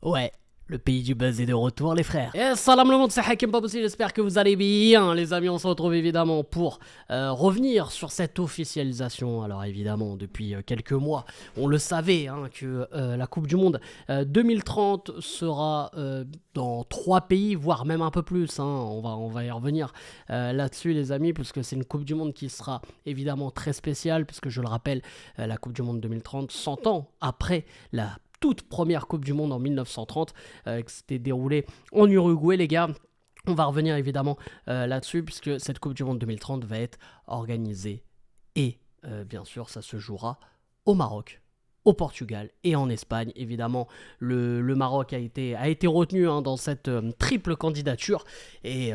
Ouais, le pays du buzz est de retour, les frères. Et salam le monde, c'est Hakim Babossi, j'espère que vous allez bien. Les amis, on se retrouve évidemment pour revenir sur cette officialisation. Alors évidemment, depuis quelques mois, on le savait que la Coupe du Monde 2030 sera dans 3 pays, voire même un peu plus. On va y revenir là-dessus, les amis, parce que c'est une Coupe du Monde qui sera évidemment très spéciale, puisque je le rappelle, la Coupe du Monde 2030, 100 ans après la toute première Coupe du Monde en 1930 qui s'était déroulée en Uruguay, les gars. On va revenir évidemment là-dessus puisque cette Coupe du Monde 2030 va être organisée et bien sûr ça se jouera au Maroc, au Portugal et en Espagne. Évidemment, le Maroc a été retenu dans cette triple candidature. Et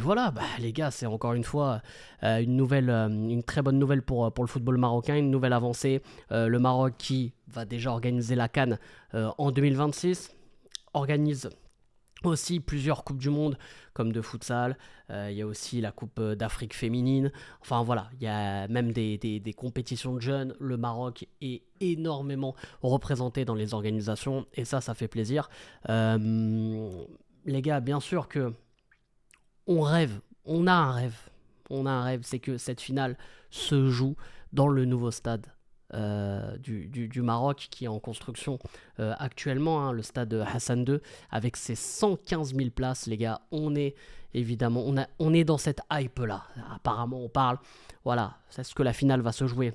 voilà, les gars, c'est encore une fois une très bonne nouvelle pour le football marocain, une nouvelle avancée. Le Maroc qui va déjà organiser la CAN en 2026, organise aussi plusieurs Coupes du Monde comme de futsal, il y a aussi la Coupe d'Afrique féminine, enfin voilà, il y a même des compétitions de jeunes. Le Maroc est énormément représenté dans les organisations et ça fait plaisir. Les gars, bien sûr que on rêve, on a un rêve, c'est que cette finale se joue dans le nouveau stade du Maroc qui est en construction actuellement, le stade Hassan II, avec ses 115 000 places. Les gars, on est évidemment, on est dans cette hype là. Apparemment, on parle, voilà, c'est ce que la finale va se jouer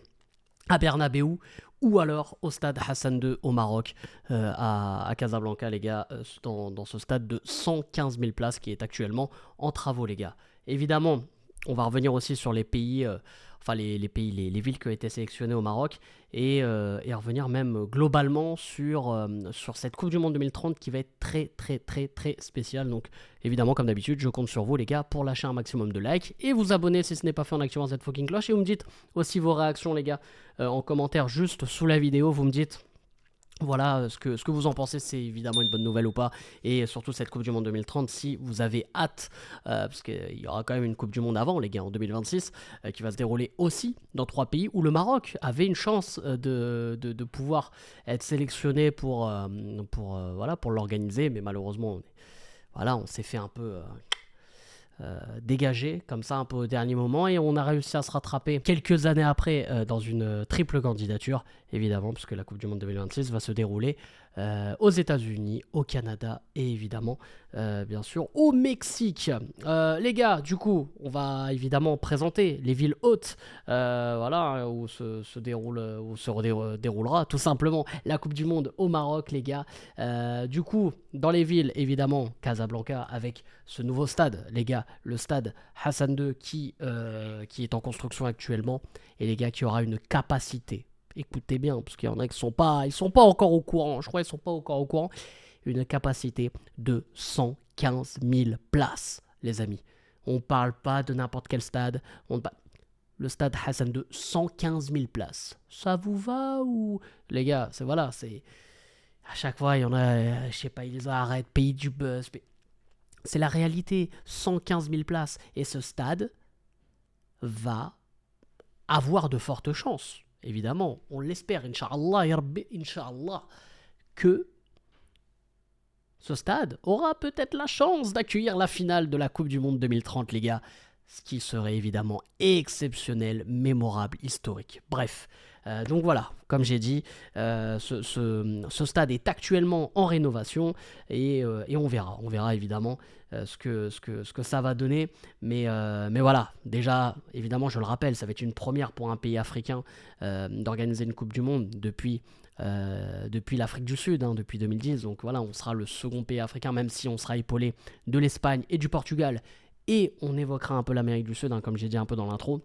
à Bernabéu ou alors au stade Hassan II au Maroc, à Casablanca, les gars, dans ce stade de 115 000 places qui est actuellement en travaux, les gars. Évidemment, on va revenir aussi sur les pays, les villes qui ont été sélectionnées au Maroc et revenir même globalement sur cette Coupe du Monde 2030 qui va être très très très très spéciale. Donc évidemment, comme d'habitude, je compte sur vous, les gars, pour lâcher un maximum de likes et vous abonner si ce n'est pas fait en activant cette fucking cloche. Et vous me dites aussi vos réactions, les gars, en commentaire juste sous la vidéo. Vous me dites voilà ce que vous en pensez, c'est évidemment une bonne nouvelle ou pas, et surtout cette Coupe du Monde 2030 si vous avez hâte, parce qu'il y aura quand même une Coupe du Monde avant, les gars, en 2026, qui va se dérouler aussi dans 3 pays où le Maroc avait une chance de pouvoir être sélectionné pour l'organiser, mais malheureusement on s'est fait un peu dégagé comme ça un peu au dernier moment et on a réussi à se rattraper quelques années après dans une triple candidature évidemment puisque la Coupe du Monde 2026 va se dérouler aux États-Unis, au Canada et évidemment bien sûr au Mexique. Les gars, du coup on va évidemment présenter les villes hôtes où se déroulera tout simplement la Coupe du Monde au Maroc, les gars. Du coup dans les villes évidemment Casablanca avec ce nouveau stade, les gars, le stade Hassan II qui est en construction actuellement et les gars qui aura une capacité, écoutez bien parce qu'il y en a qui ils sont pas encore au courant, je crois qu'ils sont pas encore au courant, une capacité de 115 000 places, les amis. On parle pas de n'importe quel stade, le stade Hassan II, 115 000 places. Ça vous va ou les gars, c'est à chaque fois il y en a, je sais pas, ils arrêtent, pays du buzz. C'est la réalité, 115 000 places. Et ce stade va avoir de fortes chances, évidemment. On l'espère, Inch'Allah, ya Rabbi, Inch'Allah, que ce stade aura peut-être la chance d'accueillir la finale de la Coupe du Monde 2030, les gars. Ce qui serait évidemment exceptionnel, mémorable, historique. Bref, donc voilà, comme j'ai dit, ce stade est actuellement en rénovation et on verra évidemment ce que ça va donner. Mais voilà, déjà, évidemment, je le rappelle, ça va être une première pour un pays africain d'organiser une Coupe du Monde depuis l'Afrique du Sud, depuis 2010. Donc voilà, on sera le second pays africain, même si on sera épaulé de l'Espagne et du Portugal. Et on évoquera un peu l'Amérique du Sud, comme j'ai dit un peu dans l'intro.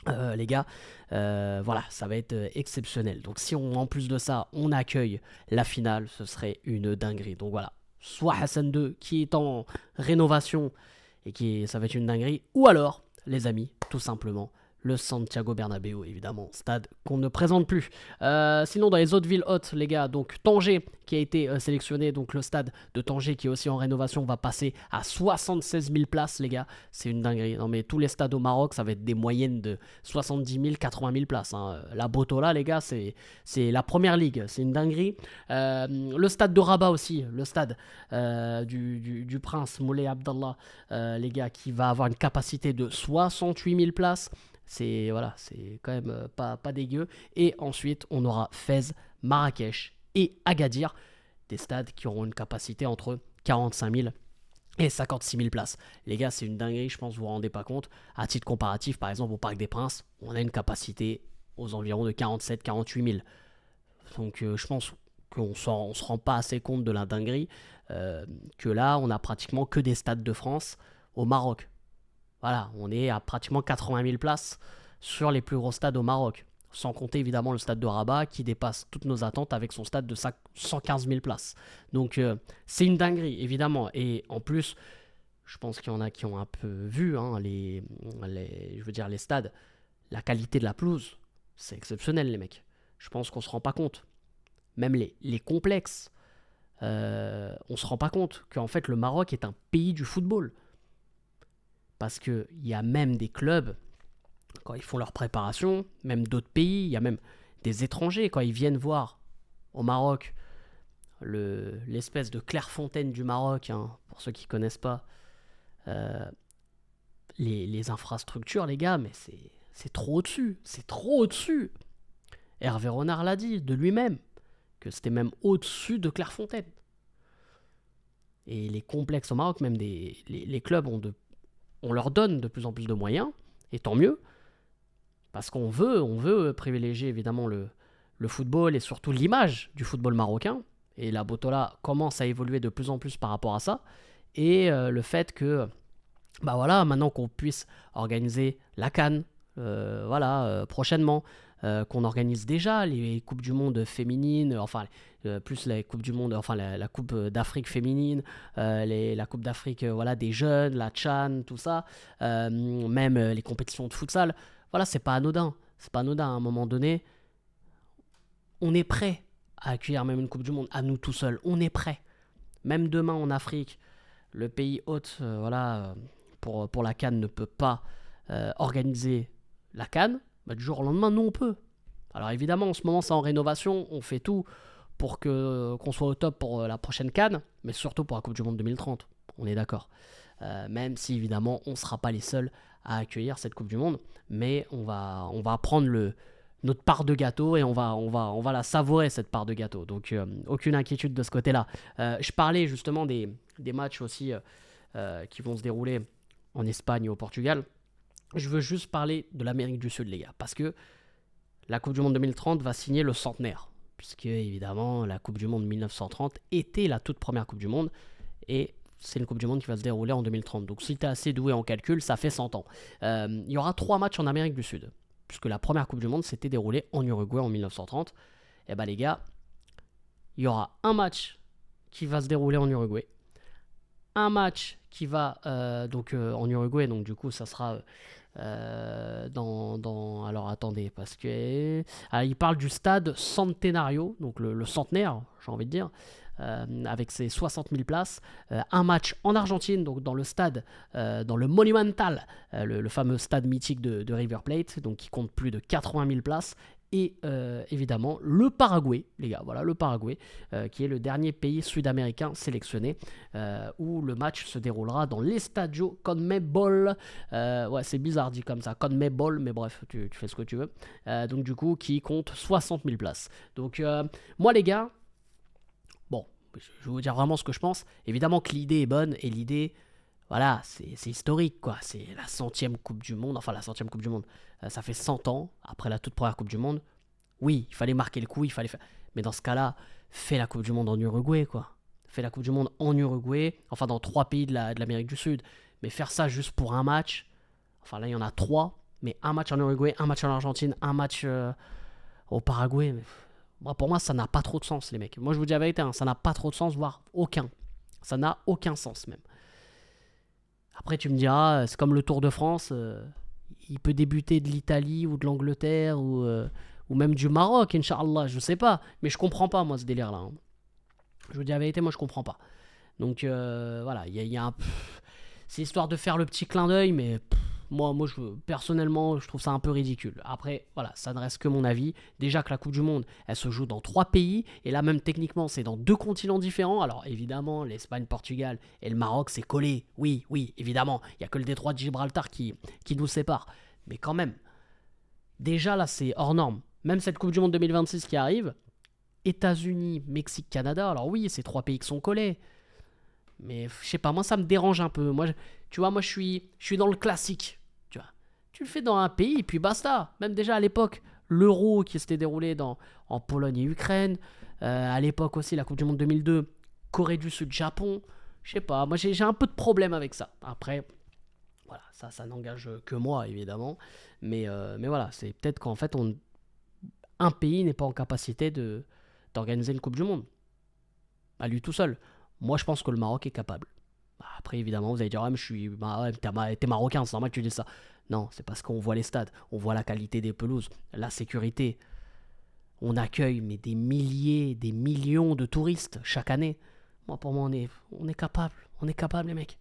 Les gars, voilà, ça va être exceptionnel. Donc si en plus de ça, on accueille la finale, ce serait une dinguerie. Donc voilà, soit Hassan II qui est en rénovation et ça va être une dinguerie, ou alors, les amis, tout simplement, le Santiago Bernabéu, évidemment, stade qu'on ne présente plus. Sinon, dans les autres villes hautes, les gars, donc Tanger qui a été sélectionné, donc le stade de Tanger qui est aussi en rénovation va passer à 76 000 places, les gars. C'est une dinguerie. Non, mais tous les stades au Maroc, ça va être des moyennes de 70 000, 80 000 places. Hein. La Botola, les gars, c'est la première ligue. C'est une dinguerie. Le stade de Rabat aussi, le stade du prince Moulay Abdallah, les gars, qui va avoir une capacité de 68 000 places. C'est voilà, c'est quand même pas dégueu. Et ensuite, on aura Fès, Marrakech et Agadir, des stades qui auront une capacité entre 45 000 et 56 000 places. Les gars, c'est une dinguerie, je pense que vous vous rendez pas compte. À titre comparatif, par exemple, au Parc des Princes, on a une capacité aux environs de 47-48 000. Donc je pense qu'on ne se rend pas assez compte de la dinguerie que là, on a pratiquement que des stades de France au Maroc. Voilà, on est à pratiquement 80 000 places sur les plus gros stades au Maroc. Sans compter évidemment le stade de Rabat qui dépasse toutes nos attentes avec son stade de 115 000 places. Donc c'est une dinguerie évidemment. Et en plus, je pense qu'il y en a qui ont un peu vu hein, les stades. La qualité de la pelouse, c'est exceptionnel les mecs. Je pense qu'on ne se rend pas compte. Même les complexes, on ne se rend pas compte qu'en fait le Maroc est un pays du football. Parce qu'il y a même des clubs, quand ils font leur préparation, même d'autres pays, il y a même des étrangers, quand ils viennent voir au Maroc l'espèce de Clairefontaine du Maroc, hein, pour ceux qui ne connaissent pas, les infrastructures, les gars, mais c'est trop au-dessus, c'est trop au-dessus. Hervé Renard l'a dit de lui-même, que c'était même au-dessus de Clairefontaine. Et les complexes au Maroc, même les clubs on leur donne de plus en plus de moyens, et tant mieux, parce qu'on veut privilégier évidemment le football et surtout l'image du football marocain, et la Botola commence à évoluer de plus en plus par rapport à ça, et le fait que, bah voilà, maintenant qu'on puisse organiser la CAN, prochainement, qu'on organise déjà les Coupes du Monde féminines, enfin plus la Coupe du Monde, enfin la Coupe d'Afrique féminine, la Coupe d'Afrique des jeunes, la Chan, tout ça, même les compétitions de futsal. Voilà, c'est pas anodin. C'est pas anodin. À un moment donné, on est prêt à accueillir même une Coupe du Monde, à nous tout seuls. On est prêt. Même demain en Afrique, le pays hôte, pour la CAN ne peut pas organiser la CAN. Bah, du jour au lendemain, nous on peut. Alors évidemment, en ce moment, c'est en rénovation. On fait tout pour qu'on soit au top pour la prochaine CAN, mais surtout pour la Coupe du Monde 2030. On est d'accord. Même si évidemment, on ne sera pas les seuls à accueillir cette Coupe du Monde, mais on va prendre notre part de gâteau et on va la savourer, cette part de gâteau. Donc aucune inquiétude de ce côté-là. Je parlais justement des matchs aussi qui vont se dérouler en Espagne et au Portugal. Je veux juste parler de l'Amérique du Sud, les gars, parce que la Coupe du Monde 2030 va signer le centenaire, puisque évidemment la Coupe du Monde 1930 était la toute première Coupe du Monde, et c'est une Coupe du Monde qui va se dérouler en 2030. Donc si tu es assez doué en calcul, ça fait 100 ans. Il y aura 3 matchs en Amérique du Sud, puisque la première Coupe du Monde s'était déroulée en Uruguay en 1930. Et bah les gars, il y aura un match qui va se dérouler en Uruguay, un match qui va en Uruguay, donc du coup ça sera alors attendez, parce que il parle du stade Centenario, donc le centenaire, j'ai envie de dire, avec ses 60 000 places, un match en Argentine, donc dans le stade, dans le Monumental, le fameux stade mythique de River Plate, donc qui compte plus de 80 000 places, et évidemment le Paraguay, les gars, voilà le Paraguay, qui est le dernier pays sud-américain sélectionné, où le match se déroulera dans l'Estadio Conmebol. Ouais, c'est bizarre dit comme ça, Conmebol, mais bref, tu fais ce que tu veux. Donc du coup, qui compte 60 000 places. Donc moi les gars, bon, je vais vous dire vraiment ce que je pense. Évidemment que l'idée est bonne, et l'idée, voilà, c'est historique, quoi. C'est la 100e Coupe du Monde. Enfin, la 100e Coupe du Monde. Ça fait 100 ans après la toute première Coupe du Monde. Oui, il fallait marquer le coup, il fallait faire. Mais dans ce cas-là, fais la Coupe du Monde en Uruguay, quoi. Fais la Coupe du Monde en Uruguay. Enfin, dans 3 pays de l'Amérique du Sud. Mais faire ça juste pour un match. Enfin, là, il y en a 3. Mais un match en Uruguay, un match en Argentine, un match au Paraguay. Mais, pour moi, ça n'a pas trop de sens, les mecs. Moi, je vous dis la vérité, hein, ça n'a pas trop de sens, voire aucun. Ça n'a aucun sens, même. Après, tu me diras, c'est comme le Tour de France, il peut débuter de l'Italie ou de l'Angleterre ou même du Maroc, Inch'Allah, je sais pas. Mais je comprends pas, moi, ce délire-là. Hein. Je vous dis la vérité, moi, je comprends pas. Donc, voilà, il y a un... C'est histoire de faire le petit clin d'œil, mais moi personnellement, je trouve ça un peu ridicule. Après, voilà, ça ne reste que mon avis. Déjà que la Coupe du Monde, elle se joue dans 3 pays, et là même techniquement, c'est dans 2 continents différents. Alors évidemment, l'Espagne, Portugal et le Maroc, c'est collé. Oui, oui, évidemment. Il n'y a que le détroit de Gibraltar qui nous sépare. Mais quand même, déjà là, c'est hors norme. Même cette Coupe du Monde 2026 qui arrive, États-Unis, Mexique, Canada, alors oui, c'est 3 pays qui sont collés. Mais je sais pas, moi ça me dérange un peu. Tu vois, moi je suis dans le classique. Tu vois, tu le fais dans un pays et puis basta. Même déjà à l'époque, l'Euro qui s'était déroulé en Pologne et Ukraine. À l'époque aussi, la Coupe du Monde 2002, Corée du Sud, Japon. Je sais pas, moi j'ai un peu de problème avec ça. Après, voilà, ça n'engage que moi évidemment. Mais voilà, c'est peut-être qu'en fait, un pays n'est pas en capacité d'organiser une Coupe du Monde. À lui tout seul. Moi, je pense que le Maroc est capable. Après, évidemment, vous allez dire, mais t'es marocain, c'est normal que tu dises ça. Non, c'est parce qu'on voit les stades, on voit la qualité des pelouses, la sécurité. On accueille mais des milliers, des millions de touristes chaque année. Moi, pour moi, on est capable. On est capable, les mecs.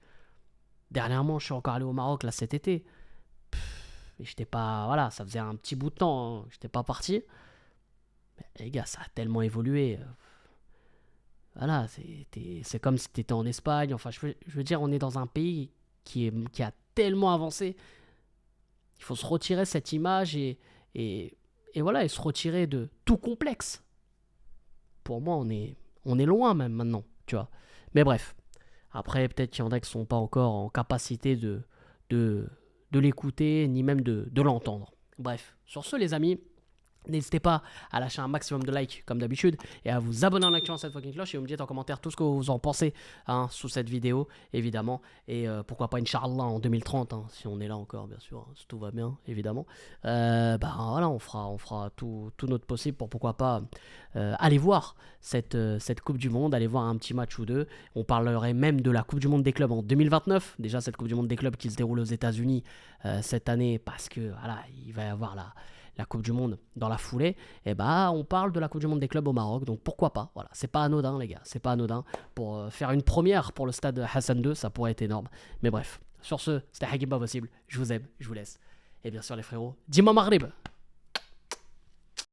Dernièrement, je suis encore allé au Maroc, là, cet été. Et j'étais pas... Voilà, ça faisait un petit bout de temps. Hein, j'étais pas parti. Mais, les gars, ça a tellement évolué. Voilà, c'est comme si tu étais en Espagne. Enfin, je veux dire, on est dans un pays qui a tellement avancé. Il faut se retirer cette image et voilà, et se retirer de tout complexe. Pour moi, on est loin même maintenant, tu vois. Mais bref, après, peut-être qu'il y en a qui ne sont pas encore en capacité de l'écouter, ni même de l'entendre. Bref, sur ce, les amis, n'hésitez pas à lâcher un maximum de likes comme d'habitude et à vous abonner en activant cette fucking cloche et vous me dites en commentaire tout ce que vous en pensez hein, sous cette vidéo évidemment et pourquoi pas Inch'Allah en 2030 hein, si on est là encore bien sûr si tout va bien évidemment voilà on fera tout notre possible pour pourquoi pas aller voir cette Coupe du Monde, aller voir un petit match ou deux. On parlerait même de la Coupe du Monde des clubs en 2029, déjà cette Coupe du Monde des clubs qui se déroule aux États-Unis cette année parce que voilà il va y avoir la Coupe du Monde dans la foulée, et on parle de la Coupe du Monde des clubs au Maroc, donc pourquoi pas, voilà, c'est pas anodin les gars, c'est pas anodin, pour faire une première pour le stade Hassan II, ça pourrait être énorme, mais bref, sur ce, c'était Hakim pas possible, je vous aime, je vous laisse, et bien sûr les frérots, dis-moi Maghrib.